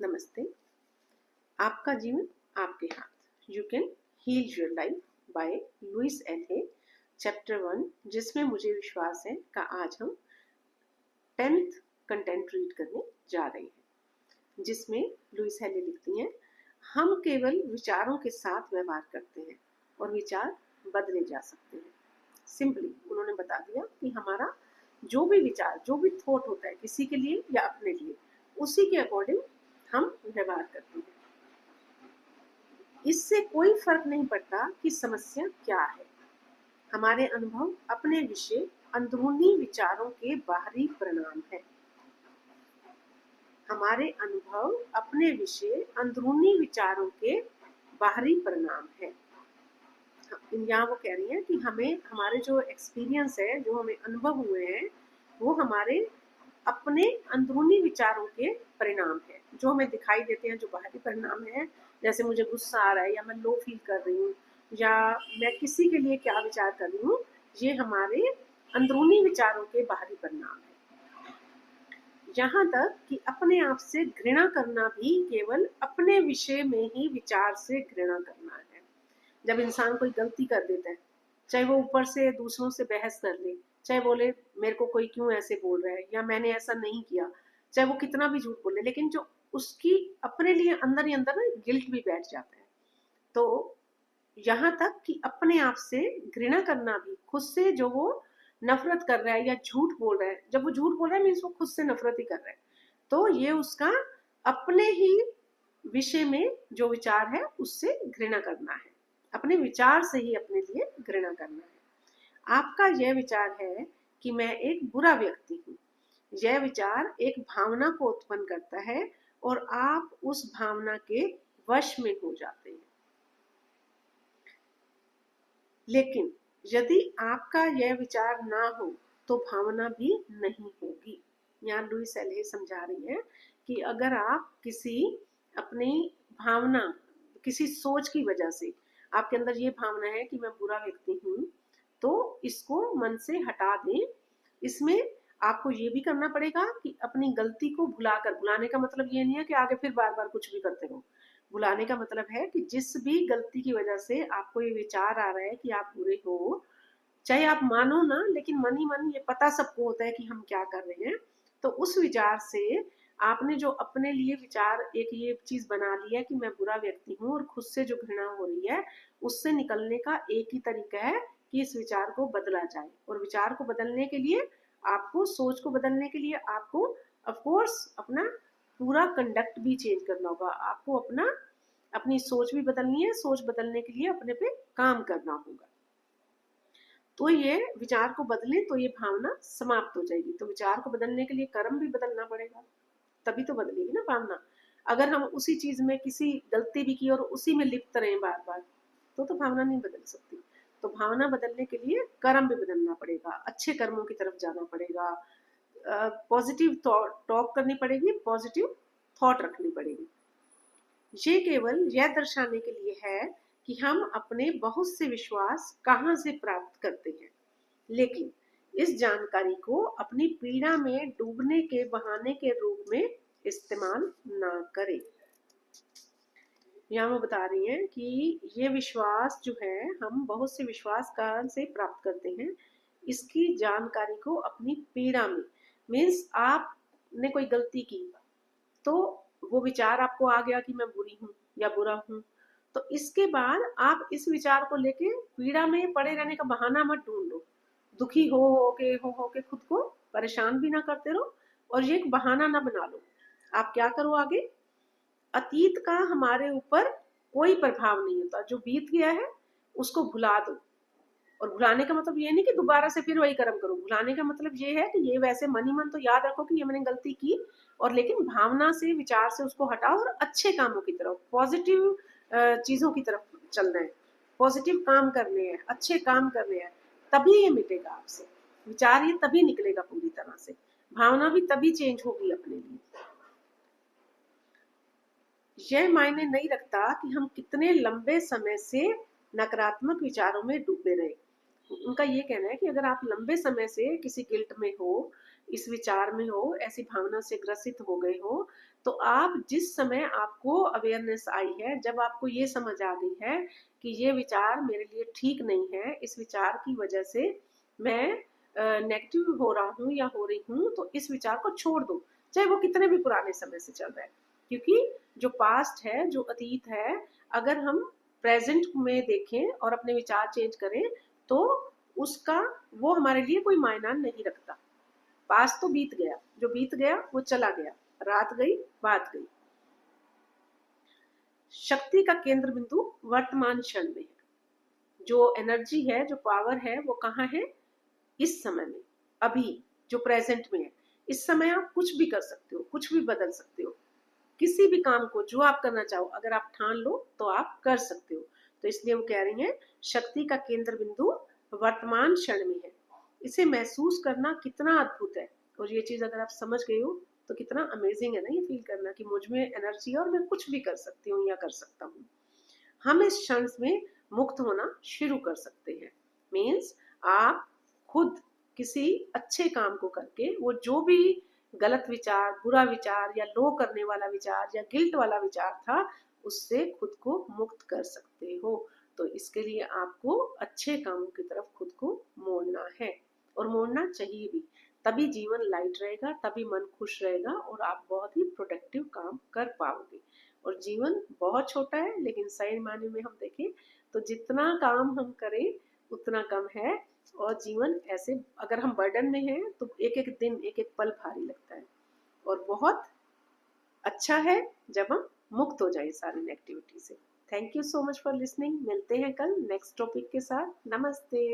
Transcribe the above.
नमस्ते। आपका जीवन आपके हाथ, you can heal your life by Louise L chapter 1, जिसमें मुझे विश्वास है का आज हम 10th कंटेंट रीड करने जा रहे हैं, जिसमें लुइस एल लिखती हैं, हम केवल विचारों के साथ व्यवहार करते हैं और विचार बदले जा सकते हैं। सिंपली उन्होंने बता दिया कि हमारा जो भी विचार, जो भी थॉट होता है किसी के लिए या अपने लिए, उसी के अकॉर्डिंग हम व्यवहार करते हैं। इससे कोई फर्क नहीं पड़ता कि समस्या क्या है। हमारे अनुभव अपने विषय अंदरूनी विचारों के बाहरी परिणाम है। हमारे अनुभव अपने विषय अंदरूनी विचारों के बाहरी परिणाम है। यहाँ वो कह रही है कि हमें हमारे जो एक्सपीरियंस है, जो हमें अनुभव हुए हैं, वो हमारे अपने अंदरूनी विचारों के परिणाम है। जो हमें दिखाई देते हैं, जो बाहरी परिणाम है, जैसे मुझे गुस्सा आ रहा है या मैं लो फील कर रही हूँ या मैं किसी के लिए क्या विचार कर रही हूँ, ये हमारे अंदरूनी विचारों के बाहरी परिणाम है। यहाँ तक कि अपने आप से घृणा करना भी केवल अपने विषय में ही विचार से घृणा करना है। जब इंसान कोई गलती कर देता है, चाहे वो ऊपर से दूसरों से बहस कर ले, चाहे बोले मेरे को कोई क्यों ऐसे बोल रहा है या मैंने ऐसा नहीं किया, चाहे वो कितना भी झूठ बोले, लेकिन जो उसकी अपने लिए अंदर ही अंदर ना गिल्ट भी बैठ जाता है। तो यहाँ तक कि अपने आप से घृणा करना भी, खुद से जो वो नफरत कर रहा है या झूठ बोल रहा है, जब वो झूठ बोल रहा है मीन्स वो खुद से नफरत ही कर रहा है, तो ये उसका अपने ही विषय में जो विचार है उससे घृणा करना है। अपने विचार से ही अपने लिए घृणा करना है। आपका यह विचार है कि मैं एक बुरा व्यक्ति हूँ। यह विचार एक भावना को उत्पन्न करता है और आप उस भावना के वश में हो जाते हैं। लेकिन यदि आपका यह विचार ना हो तो भावना भी नहीं होगी। यहाँ लुइस एल समझा रही है कि अगर आप किसी अपनी भावना, किसी सोच की वजह से आपके अंदर ये भावना है कि मैं बुरा व्यक्ति हूँ, तो इसको मन से हटा दें। इसमें आपको ये भी करना पड़ेगा कि अपनी गलती को भुलाकर, भुलाने का मतलब ये नहीं है कि आगे फिर बार बार कुछ भी करते रहो। भुलाने का मतलब है कि जिस भी गलती की वजह से आपको ये विचार आ रहा है कि आप बुरे हो, चाहे आप मानो ना, लेकिन मन ही मन ये पता सबको होता है कि हम क्या कर रहे हैं, तो उस विचार से आपने जो अपने लिए विचार एक ये चीज बना ली है कि मैं बुरा व्यक्ति हूँ और खुद से जो घृणा हो रही है, उससे निकलने का एक ही तरीका है कि इस विचार को बदला जाए। और विचार को बदलने के लिए आपको, सोच को बदलने के लिए आपको ऑफकोर्स अपना पूरा कंडक्ट भी चेंज करना होगा। आपको अपनी सोच भी बदलनी है। सोच बदलने के लिए अपने पे काम करना होगा। तो ये विचार को बदले तो ये भावना समाप्त हो जाएगी। तो विचार को बदलने के लिए कर्म भी बदलना पड़ेगा, तभी तो बदलेगी ना भावना। अगर हम उसी चीज में किसी गलती भी की और उसी में लिप्त रहे बार बार, तो भावना नहीं बदल सकती। तो भावना बदलने के लिए कर्म भी बदलना पड़ेगा, अच्छे कर्मों की तरफ जाना पड़ेगा, पॉजिटिव टॉक करनी पड़ेगी, पॉजिटिव थॉट रखनी पड़ेगी। ये केवल यह दर्शाने के लिए है कि हम अपने बहुत से विश्वास कहाँ से प्राप्त करते हैं, लेकिन इस जानकारी को अपनी पीड़ा में डूबने के बहाने के रूप में इस्तेमाल ना करें। यहाँ वो बता रही हैं कि ये विश्वास जो है, हम बहुत से विश्वास कहाँ से प्राप्त करते हैं, इसकी जानकारी को अपनी पीड़ा में, मीन्स आपने कोई गलती की तो वो विचार आपको आ गया कि मैं बुरी हूँ या बुरा हूँ, तो इसके बाद आप इस विचार को लेके पीड़ा में पड़े रहने का बहाना मत ढूंढ लो। दुखी हो के खुद को परेशान भी ना करते रहो और ये एक बहाना ना बना लो। आप क्या करो आगे, अतीत का हमारे ऊपर कोई प्रभाव नहीं होता, जो बीत गया है उसको भुला दो। और भुलाने का मतलब ये नहीं कि दोबारा से फिर वही कर्म करो। भुलाने का मतलब ये है कि ये वैसे मन ही मन तो याद रखो कि ये मैंने गलती की, और लेकिन भावना से, विचार से उसको हटाओ और अच्छे कामों की तरफ, पॉजिटिव चीजों की तरफ चलना है, पॉजिटिव काम करने हैं, अच्छे काम करने हैं, तभी ये मिटेगा आपसे। विचार ये तभी निकलेगा पूरी तरह से, भावना भी तभी चेंज होगी अपने लिए। यह मायने नहीं रखता कि हम कितने लंबे समय से नकारात्मक विचारों में डूबे रहे। उनका ये कहना है कि अगर आप लंबे समय से किसी गिल्ट में हो इस विचार में हो, ऐसी भावना से ग्रसित हो गए हो, तो आप जिस समय आपको अवेयरनेस आई है, जब आपको ये समझ आ गई है कि ये विचार मेरे लिए ठीक नहीं है, इस विचार की वजह से मैं नेगेटिव हो रहा हूँ या हो रही हूँ, तो इस विचार को छोड़ दो, चाहे वो कितने भी पुराने समय से चल रहा है। क्योंकि जो पास्ट है, जो अतीत है, अगर हम प्रेजेंट में देखें और अपने विचार चेंज करें तो उसका वो हमारे लिए कोई मायना नहीं रखता। पास्ट तो बीत गया, जो बीत गया वो चला गया, रात गई बात गई। शक्ति का केंद्र बिंदु वर्तमान क्षण में है। जो एनर्जी है, जो पावर है, वो कहाँ है? इस समय में, अभी जो प्रेजेंट में है। इस समय आप कुछ भी कर सकते हो, कुछ भी बदल सकते हो, किसी भी काम को जो आप करना चाहो अगर आप ठान लो तो आप कर सकते हो। तो इसलिए वो कह रही हैं शक्ति का केंद्र बिंदु वर्तमान क्षण में है। इसे महसूस करना कितना अद्भुत है, और ये चीज अगर आप समझ गए हो तो कितना अमेजिंग है ना, ये फील करना कि मुझ में एनर्जी है और मैं कुछ भी कर सकती हूँ या कर सकता हूँ। हम इस क्षण में मुक्त होना शुरू कर सकते हैं। मीन्स आप खुद किसी अच्छे काम को करके, वो जो भी गलत विचार, बुरा विचार या लो करने वाला विचार या गिल्ट वाला विचार था, उससे खुद को मुक्त कर सकते हो। तो इसके लिए आपको अच्छे कामों की तरफ खुद को मोड़ना है, और मोड़ना चाहिए भी। तभी जीवन लाइट रहेगा, तभी मन खुश रहेगा, और आप बहुत ही प्रोडक्टिव काम कर पाओगे। और जीवन बहुत छोटा है, लेकिन सही मायने में हम देखें तो जितना काम हम करें उतना कम है। और जीवन ऐसे अगर हम बर्डन में हैं तो एक एक दिन, एक एक पल भारी लगता है। और बहुत अच्छा है जब हम मुक्त हो जाए सारी नेगेटिविटी से। Thank you so much for listening. मिलते हैं कल नेक्स्ट टॉपिक के साथ। नमस्ते।